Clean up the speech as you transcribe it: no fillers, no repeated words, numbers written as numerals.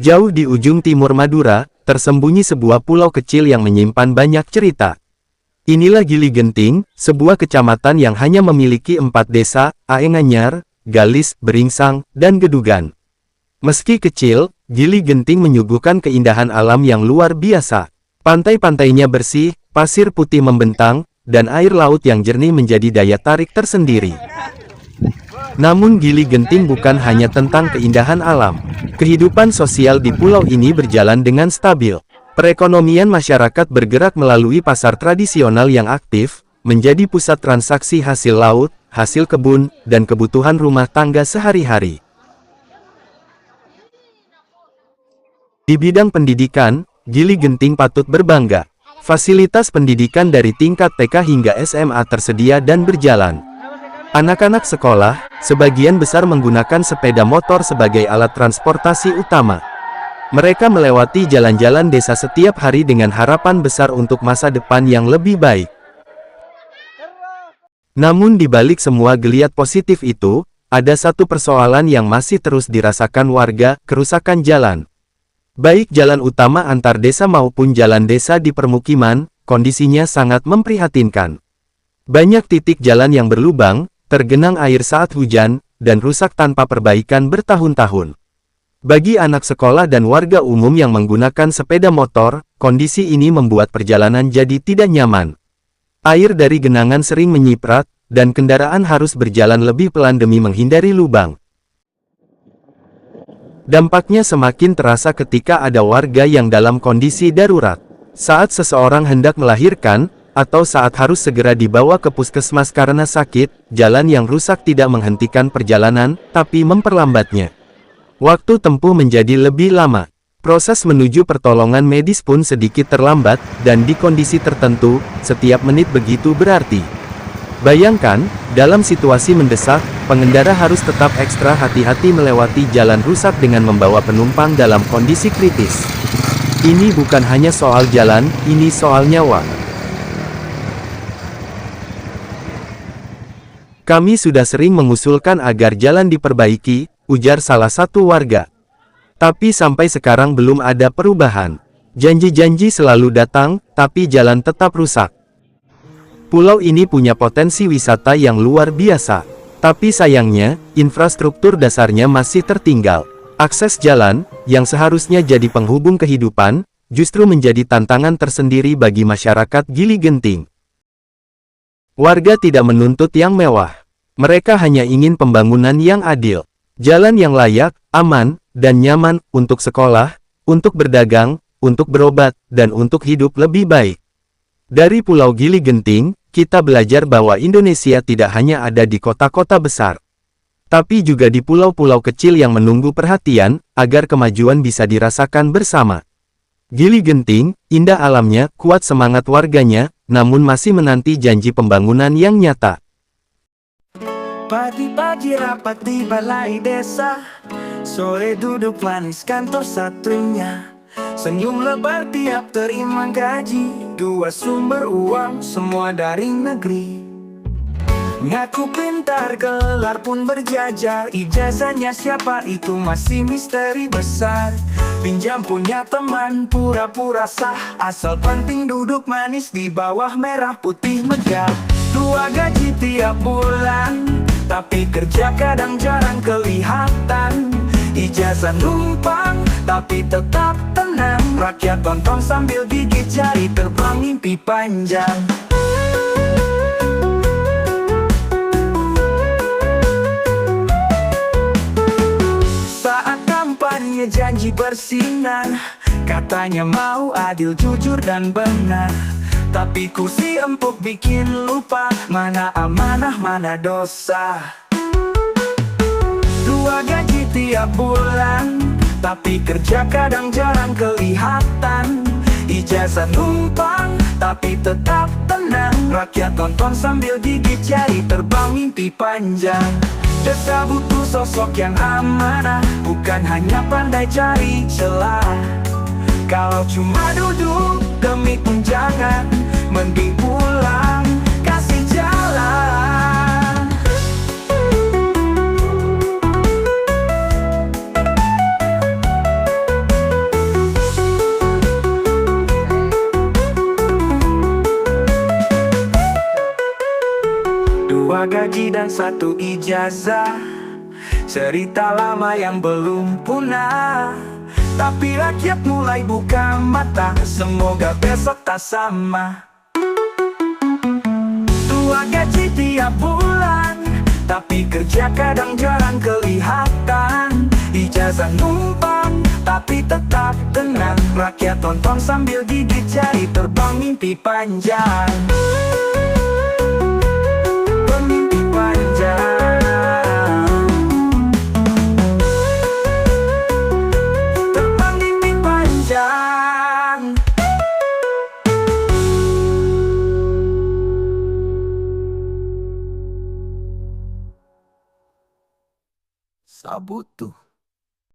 Jauh di ujung timur Madura, tersembunyi sebuah pulau kecil yang menyimpan banyak cerita. Inilah Gili Genting, sebuah kecamatan yang hanya memiliki 4 desa, Aenganyar, Galis, Beringsang, dan Gedugan. Meski kecil, Gili Genting menyuguhkan keindahan alam yang luar biasa. Pantai-pantainya bersih, pasir putih membentang, dan air laut yang jernih menjadi daya tarik tersendiri. Namun Gili Genting bukan hanya tentang keindahan alam. Kehidupan sosial di pulau ini berjalan dengan stabil. Perekonomian masyarakat bergerak melalui pasar tradisional yang aktif, menjadi pusat transaksi hasil laut, hasil kebun, dan kebutuhan rumah tangga sehari-hari. Di bidang pendidikan, Gili Genting patut berbangga. Fasilitas pendidikan dari tingkat TK hingga SMA tersedia dan berjalan. Anak-anak sekolah, sebagian besar menggunakan sepeda motor sebagai alat transportasi utama. Mereka melewati jalan-jalan desa setiap hari dengan harapan besar untuk masa depan yang lebih baik. Namun di balik semua geliat positif itu, ada satu persoalan yang masih terus dirasakan warga, kerusakan jalan. Baik jalan utama antar desa maupun jalan desa di permukiman, kondisinya sangat memprihatinkan. Banyak titik jalan yang berlubang, tergenang air saat hujan, dan rusak tanpa perbaikan bertahun-tahun. Bagi anak sekolah dan warga umum yang menggunakan sepeda motor, kondisi ini membuat perjalanan jadi tidak nyaman. Air dari genangan sering menyiprat, dan kendaraan harus berjalan lebih pelan demi menghindari lubang. Dampaknya semakin terasa ketika ada warga yang dalam kondisi darurat. Saat seseorang hendak melahirkan, atau saat harus segera dibawa ke puskesmas karena sakit, jalan yang rusak tidak menghentikan perjalanan, tapi memperlambatnya. Waktu tempuh menjadi lebih lama. Proses menuju pertolongan medis pun sedikit terlambat, dan di kondisi tertentu, setiap menit begitu berarti. Bayangkan, dalam situasi mendesak, pengendara harus tetap ekstra hati-hati melewati jalan rusak dengan membawa penumpang dalam kondisi kritis. Ini bukan hanya soal jalan, ini soal nyawa. Kami sudah sering mengusulkan agar jalan diperbaiki, ujar salah satu warga. Tapi sampai sekarang belum ada perubahan. Janji-janji selalu datang, tapi jalan tetap rusak. Pulau ini punya potensi wisata yang luar biasa. Tapi sayangnya, infrastruktur dasarnya masih tertinggal. Akses jalan, yang seharusnya jadi penghubung kehidupan, justru menjadi tantangan tersendiri bagi masyarakat Gili Genting. Warga tidak menuntut yang mewah. Mereka hanya ingin pembangunan yang adil. Jalan yang layak, aman, dan nyaman untuk sekolah, untuk berdagang, untuk berobat, dan untuk hidup lebih baik. Dari Pulau Gili Genting, kita belajar bahwa Indonesia tidak hanya ada di kota-kota besar, tapi juga di pulau-pulau kecil yang menunggu perhatian, agar kemajuan bisa dirasakan bersama. Gili Genting, indah alamnya, kuat semangat warganya, namun masih menanti janji pembangunan yang nyata. Pagi-pagi rapat di balai desa, sore duduk manis kantor satunya. Senyum lebar tiap terima gaji, 2 sumber uang, semua dari negeri. Ngaku pintar, gelar pun berjajar, ijazahnya siapa itu masih misteri besar. Pinjam punya teman, pura-pura sah, asal penting duduk manis di bawah merah putih megah. 2 gaji tiap bulan, tapi kerja kadang jarang kelihatan. Ijazah numpang, tapi tetap tenang. Rakyat tonton sambil gigit jari, terbang mimpi panjang. Saat kampanye janji bersinar, katanya mau adil, jujur, dan benar. Tapi kursi empuk bikin lupa, mana amanah, mana dosa. 2 gaji tiap bulan, tapi kerja kadang jarang kelihatan. Ijazah numpang, tapi tetap tenang. Rakyat tonton sambil gigit jari, terbang mimpi panjang. Desa butuh sosok yang amanah, bukan hanya pandai cari celah. Kalau cuma duduk demi tunjangan, mending pulang, kasih jalan. gaji dan 1 ijazah. Cerita lama yang belum punah, tapi rakyat mulai buka mata. Semoga besok tak sama. Tua gaji tiap bulan, tapi kerja kadang jarang kelihatan. Ijazah numpang, tapi tetap tenang. Rakyat tonton sambil gigit jari, terbang mimpi panjang. Bermimpi panjang, terbang mimpi panjang. Sabutu.